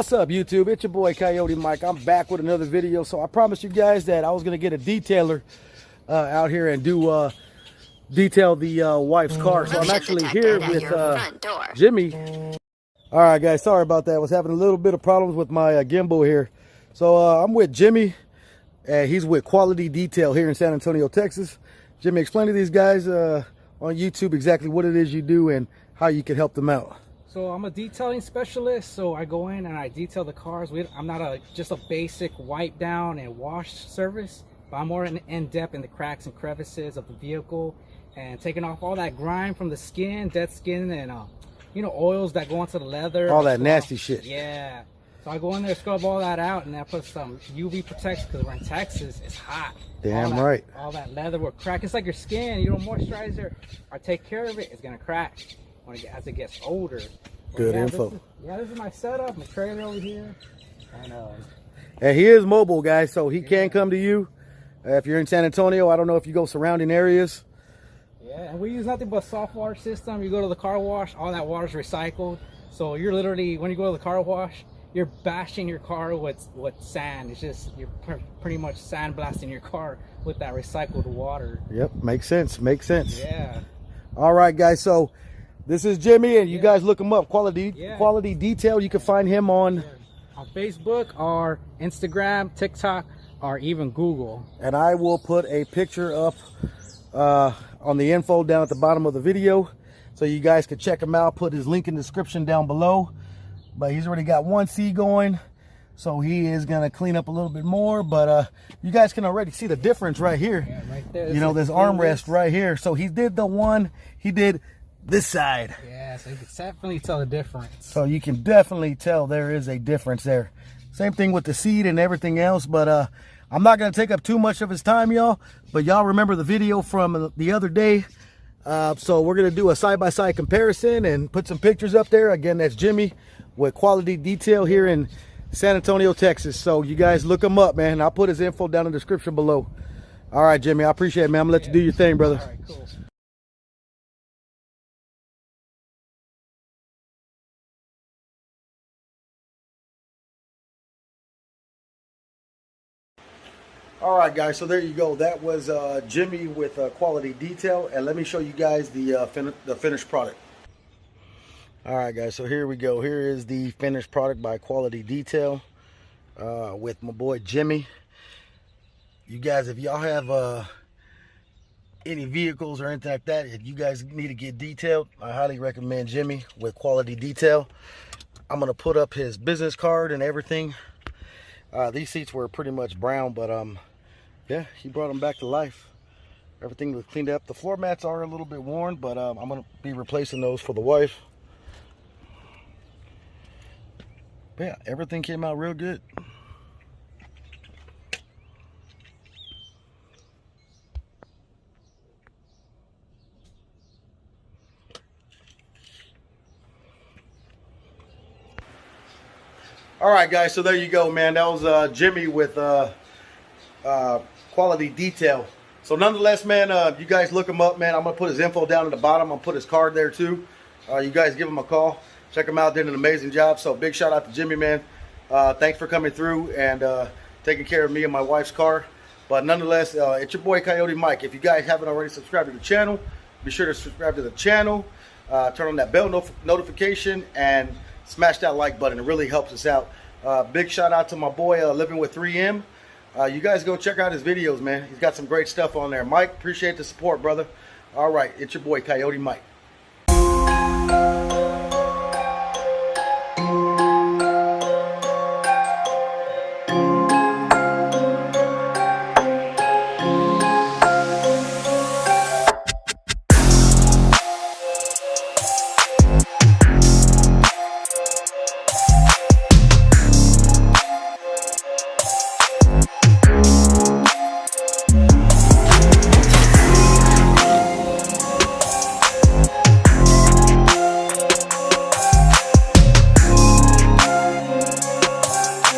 What's up, YouTube? It's your boy Coyote Mike. I'm back with another video. So I promised you guys that I was gonna get a detailer out here and do detail the wife's car. So I'm actually here with Jimmy. All right, guys. Sorry about that. I was having a little bit of problems with my gimbal here. So I'm with Jimmy, and he's with Quality Detail here in San Antonio, Texas. Jimmy, explain to these guys on YouTube exactly what it is you do and how you can help them out. So I'm a detailing specialist, so I go in and I detail the cars. I'm not just a basic wipe down and wash service, but I'm more in-depth in the cracks and crevices of the vehicle and taking off all that grime from the skin, dead skin, and you know, oils that go onto the leather. All that nasty shit. Yeah. So I go in there, scrub all that out, and I put some UV protection because we're in Texas. It's hot. Damn right. All that leather will crack. It's like your skin. You don't moisturize it or take care of it, it's gonna crack as it gets older. Good info. This is my setup, my trailer over here. And he is mobile, guys, so he can come to you. If you're in San Antonio, I don't know if you go surrounding areas. Yeah, and we use nothing but soft water system. You go to the car wash, all that water is recycled. So you're literally, when you go to the car wash, you're bashing your car with sand. It's just, you're pretty much sandblasting your car with that recycled water. Yep, makes sense, makes sense. Yeah. All right, guys, so this is Jimmy, and you guys look him up, Quality Detail. You can find him on Facebook or Instagram, TikTok, or even Google. And I will put a picture up on the info down at the bottom of the video, so you guys can check him out. Put his link in the description down below. But he's already got 1C going, so he is gonna clean up a little bit more. But you guys can already see the difference right here. Yeah, right there. You know, this armrest right here. So he did this side. Yeah, so you can definitely tell the difference. So you can definitely tell there is a difference there. Same thing with the seat and everything else. But I'm not gonna take up too much of his time, y'all. But y'all remember the video from the other day. So we're gonna do a side-by-side comparison and put some pictures up there. Again, that's Jimmy with Quality Detail here in San Antonio, Texas. So you guys look him up, man. I'll put his info down in the description below. All right, Jimmy, I appreciate it, man. I'm gonna let you do your thing, brother. All right, cool. All right, guys, so there you go. That was Jimmy with Quality Detail, and let me show you guys the finished product. All right, guys, so here we go. Here is the finished product by Quality Detail with my boy Jimmy. You guys, if y'all have any vehicles or anything like that, if you guys need to get detailed, I highly recommend Jimmy with Quality Detail. I'm gonna put up his business card and everything. These seats were pretty much brown, but yeah, he brought them back to life. Everything was cleaned up. The floor mats are a little bit worn, but I'm gonna be replacing those for the wife. But yeah, everything came out real good. All right, guys, so there you go, man. That was Jimmy with Quality Detail. So nonetheless, man, you guys look him up, man. I'm gonna put his info down at the bottom. I'll put his card there too. You guys give him a call. Check him out. Did an amazing job. So big shout out to Jimmy, man. Thanks for coming through and taking care of me and my wife's car. But nonetheless, it's your boy Coyote Mike. If you guys haven't already subscribed to the channel, be sure to subscribe to the channel. Turn on that bell notification and smash that like button. It really helps us out. Big shout out to my boy Living with 3M. You guys go check out his videos, man. He's got some great stuff on there. Mike, appreciate the support, brother. All right, it's your boy Coyote Mike.